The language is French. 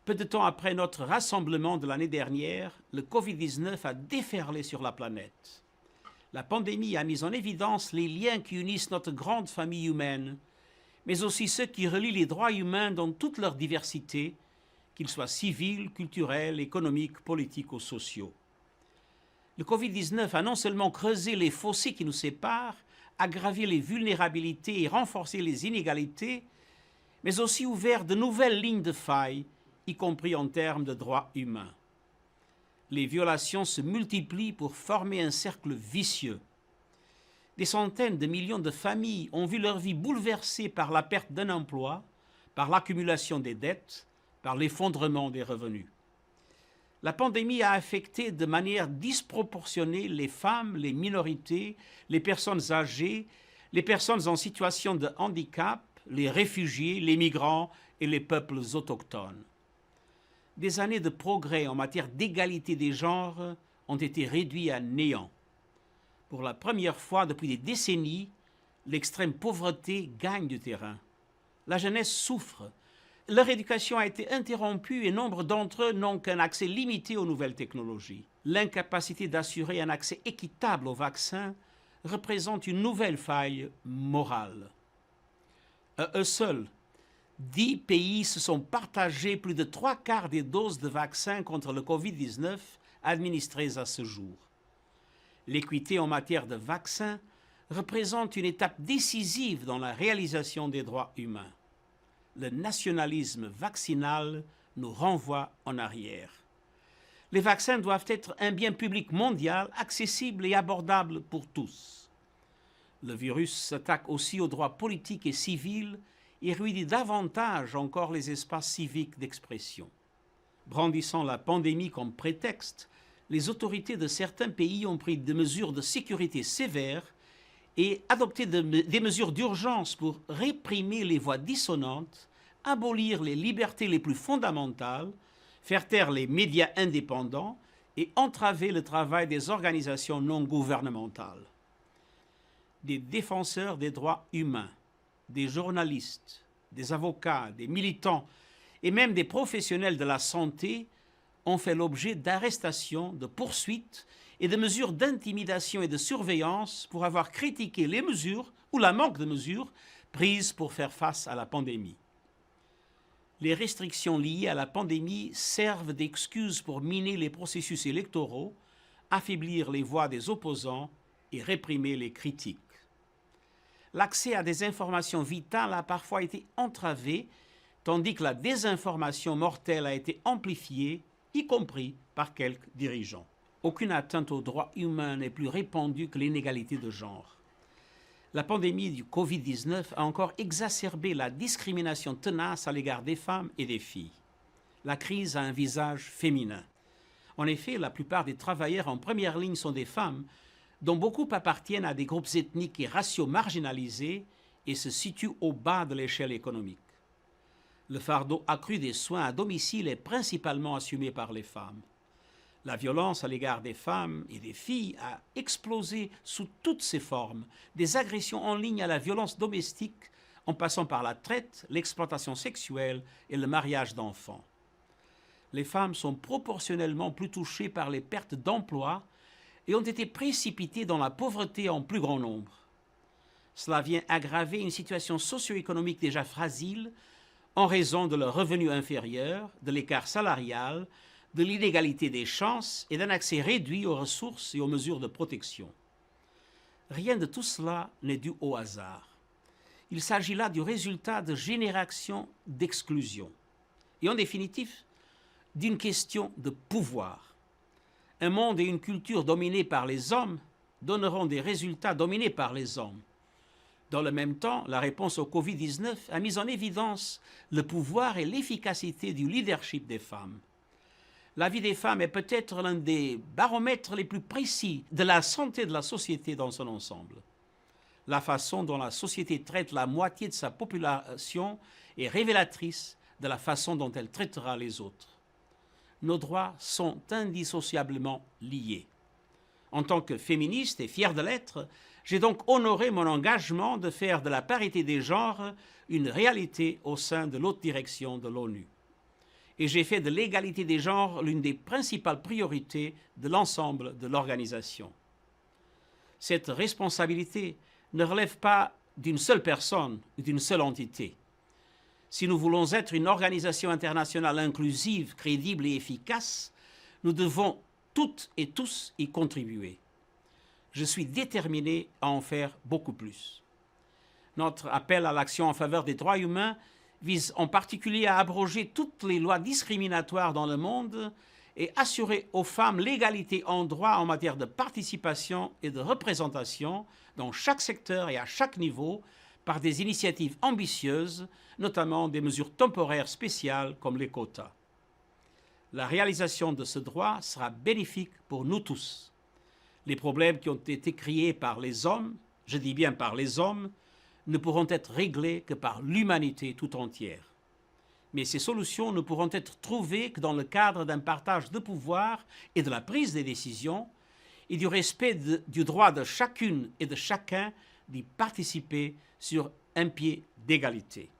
Peu de temps après notre rassemblement de l'année dernière, le Covid-19 a déferlé sur la planète. La pandémie a mis en évidence les liens qui unissent notre grande famille humaine, mais aussi ceux qui relient les droits humains dans toute leur diversité, qu'ils soient civils, culturels, économiques, politiques ou sociaux. Le Covid-19 a non seulement creusé les fossés qui nous séparent, aggravé les vulnérabilités et renforcé les inégalités, mais aussi ouvert de nouvelles lignes de faille, y compris en termes de droits humains. Les violations se multiplient pour former un cercle vicieux. Des centaines de millions de familles ont vu leur vie bouleversée par la perte d'un emploi, par l'accumulation des dettes, par l'effondrement des revenus. La pandémie a affecté de manière disproportionnée les femmes, les minorités, les personnes âgées, les personnes en situation de handicap, les réfugiés, les migrants et les peuples autochtones. Des années de progrès en matière d'égalité des genres ont été réduits à néant. Pour la première fois depuis des décennies, l'extrême pauvreté gagne du terrain. La jeunesse souffre. Leur éducation a été interrompue et nombre d'entre eux n'ont qu'un accès limité aux nouvelles technologies. L'incapacité d'assurer un accès équitable aux vaccins représente une nouvelle faille morale. À eux seuls, 10 pays se sont partagés plus de 3/4 des doses de vaccins contre le Covid-19 administrées à ce jour. L'équité en matière de vaccins représente une étape décisive dans la réalisation des droits humains. Le nationalisme vaccinal nous renvoie en arrière. Les vaccins doivent être un bien public mondial, accessible et abordable pour tous. Le virus s'attaque aussi aux droits politiques et civils et ruine davantage encore les espaces civiques d'expression. Brandissant la pandémie comme prétexte, les autorités de certains pays ont pris des mesures de sécurité sévères et adopté des mesures d'urgence pour réprimer les voix dissonantes, abolir les libertés les plus fondamentales, faire taire les médias indépendants et entraver le travail des organisations non gouvernementales. Des défenseurs des droits humains, des journalistes, des avocats, des militants et même des professionnels de la santé ont fait l'objet d'arrestations, de poursuites et de mesures d'intimidation et de surveillance pour avoir critiqué les mesures ou la manque de mesures prises pour faire face à la pandémie. Les restrictions liées à la pandémie servent d'excuse pour miner les processus électoraux, affaiblir les voix des opposants et réprimer les critiques. L'accès à des informations vitales a parfois été entravé, tandis que la désinformation mortelle a été amplifiée, y compris par quelques dirigeants. Aucune atteinte aux droits humains n'est plus répandue que l'inégalité de genre. La pandémie du Covid-19 a encore exacerbé la discrimination tenace à l'égard des femmes et des filles. La crise a un visage féminin. En effet, la plupart des travailleurs en première ligne sont des femmes, dont beaucoup appartiennent à des groupes ethniques et raciaux marginalisés et se situent au bas de l'échelle économique. Le fardeau accru des soins à domicile est principalement assumé par les femmes. La violence à l'égard des femmes et des filles a explosé sous toutes ses formes, des agressions en ligne à la violence domestique, en passant par la traite, l'exploitation sexuelle et le mariage d'enfants. Les femmes sont proportionnellement plus touchées par les pertes d'emploi et ont été précipitées dans la pauvreté en plus grand nombre. Cela vient aggraver une situation socio-économique déjà fragile en raison de leurs revenus inférieurs, de l'écart salarial, de l'inégalité des chances et d'un accès réduit aux ressources et aux mesures de protection. Rien de tout cela n'est dû au hasard. Il s'agit là du résultat de générations d'exclusion et en définitive d'une question de pouvoir. Un monde et une culture dominés par les hommes donneront des résultats dominés par les hommes. Dans le même temps, la réponse au Covid-19 a mis en évidence le pouvoir et l'efficacité du leadership des femmes. La vie des femmes est peut-être l'un des baromètres les plus précis de la santé de la société dans son ensemble. La façon dont la société traite la moitié de sa population est révélatrice de la façon dont elle traitera les autres. Nos droits sont indissociablement liés. En tant que féministe et fier de l'être, j'ai donc honoré mon engagement de faire de la parité des genres une réalité au sein de l'haute direction de l'ONU. et j'ai fait de l'égalité des genres l'une des principales priorités de l'ensemble de l'organisation. Cette responsabilité ne relève pas d'une seule personne ou d'une seule entité. Si nous voulons être une organisation internationale inclusive, crédible et efficace, nous devons toutes et tous y contribuer. Je suis déterminé à en faire beaucoup plus. Notre appel à l'action en faveur des droits humains vise en particulier à abroger toutes les lois discriminatoires dans le monde et assurer aux femmes l'égalité en droit en matière de participation et de représentation dans chaque secteur et à chaque niveau par des initiatives ambitieuses, notamment des mesures temporaires spéciales comme les quotas. La réalisation de ce droit sera bénéfique pour nous tous. Les problèmes qui ont été créés par les hommes, je dis bien par les hommes, ne pourront être réglés que par l'humanité tout entière. Mais ces solutions ne pourront être trouvées que dans le cadre d'un partage de pouvoir et de la prise des décisions et du respect du droit de chacune et de chacun d'y participer sur un pied d'égalité.